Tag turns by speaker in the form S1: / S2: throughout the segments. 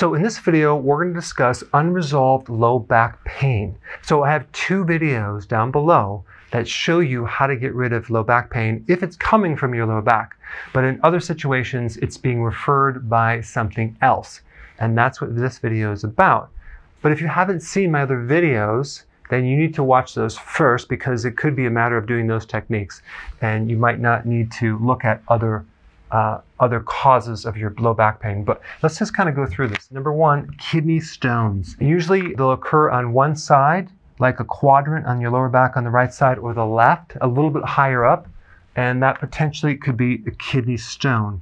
S1: So in this video, we're going to discuss unresolved low back pain. So I have two videos down below that show you how to get rid of low back pain if it's coming from your lower back. But in other situations, it's being referred by something else. And that's what this video is about. But if you haven't seen my other videos, then you need to watch those first because it could be a matter of doing those techniques. And you might not need to look at other causes of your low back pain. But let's just kind of go through this. Number one, kidney stones. Usually they'll occur on one side, like a quadrant on your lower back on the right side, or the left, a little bit higher up, and that potentially could be a kidney stone.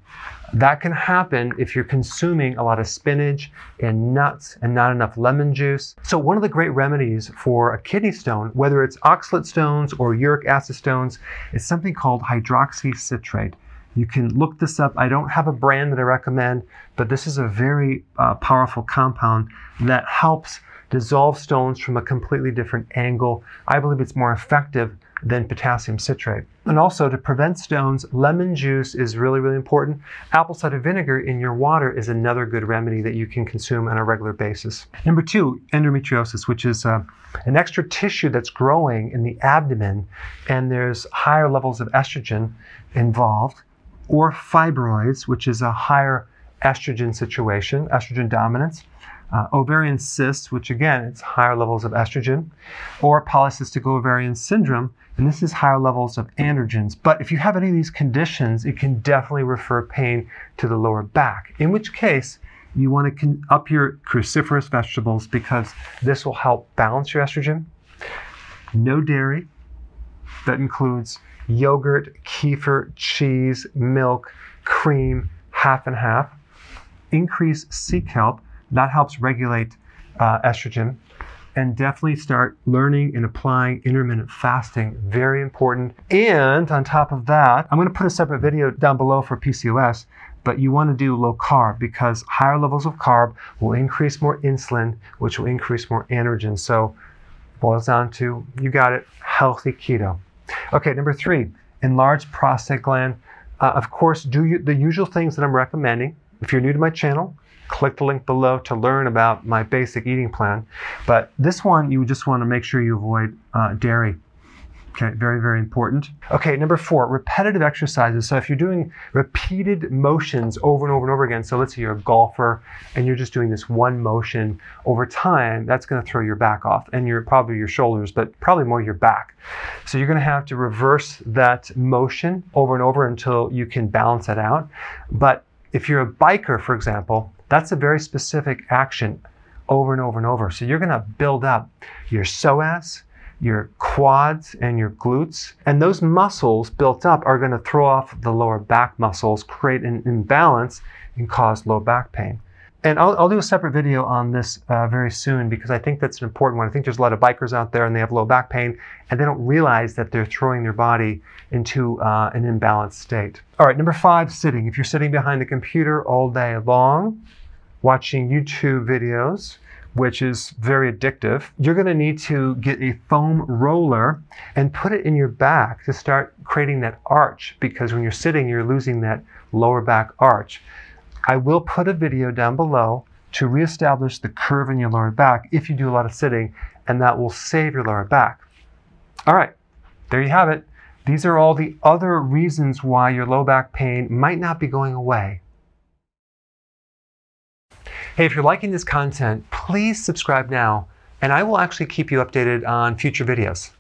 S1: That can happen if you're consuming a lot of spinach and nuts and not enough lemon juice. So one of the great remedies for a kidney stone, whether it's oxalate stones or uric acid stones, is something called hydroxycitrate. You can look this up. I don't have a brand that I recommend, but this is a very powerful compound that helps dissolve stones from a completely different angle. I believe it's more effective than potassium citrate. And also to prevent stones, lemon juice is really, really important. Apple cider vinegar in your water is another good remedy that you can consume on a regular basis. Number two, endometriosis, which is an extra tissue that's growing in the abdomen, and there's higher levels of estrogen involved, or fibroids, which is a higher estrogen situation, estrogen dominance, ovarian cysts, which again, it's higher levels of estrogen, or polycystic ovarian syndrome, and this is higher levels of androgens. But if you have any of these conditions, it can definitely refer pain to the lower back, in which case you want to up your cruciferous vegetables because this will help balance your estrogen. No dairy. That includes yogurt, kefir, cheese, milk, cream, half and half. Increase sea kelp. That helps regulate estrogen. And definitely start learning and applying intermittent fasting. Very important. And on top of that, I'm going to put a separate video down below for PCOS, but you want to do low carb because higher levels of carb will increase more insulin, which will increase more androgen. So boils down to, you got it, healthy keto. Okay, number three, enlarged prostate gland. Of course, do the usual things that I'm recommending. If you're new to my channel, click the link below to learn about my basic eating plan. But this one, you just want to make sure you avoid dairy. Okay, very, very important. Okay, number four, repetitive exercises. So if you're doing repeated motions over and over and over again, so let's say you're a golfer and you're just doing this one motion over time, that's going to throw your back off and probably your shoulders, but probably more your back. So you're going to have to reverse that motion over and over until you can balance it out. But if you're a biker, for example, that's a very specific action over and over and over. So you're going to build up your psoas, your quads, and your glutes. And those muscles built up are going to throw off the lower back muscles, create an imbalance, and cause low back pain. And I'll do a separate video on this very soon because I think that's an important one. I think there's a lot of bikers out there and they have low back pain and they don't realize that they're throwing their body into an imbalanced state. All right, number five, sitting. If you're sitting behind the computer all day long, watching YouTube videos, which is very addictive, you're going to need to get a foam roller and put it in your back to start creating that arch because when you're sitting, you're losing that lower back arch. I will put a video down below to reestablish the curve in your lower back if you do a lot of sitting, and that will save your lower back. All right, there you have it. These are all the other reasons why your low back pain might not be going away. Hey, if you're liking this content, please subscribe now, and I will actually keep you updated on future videos.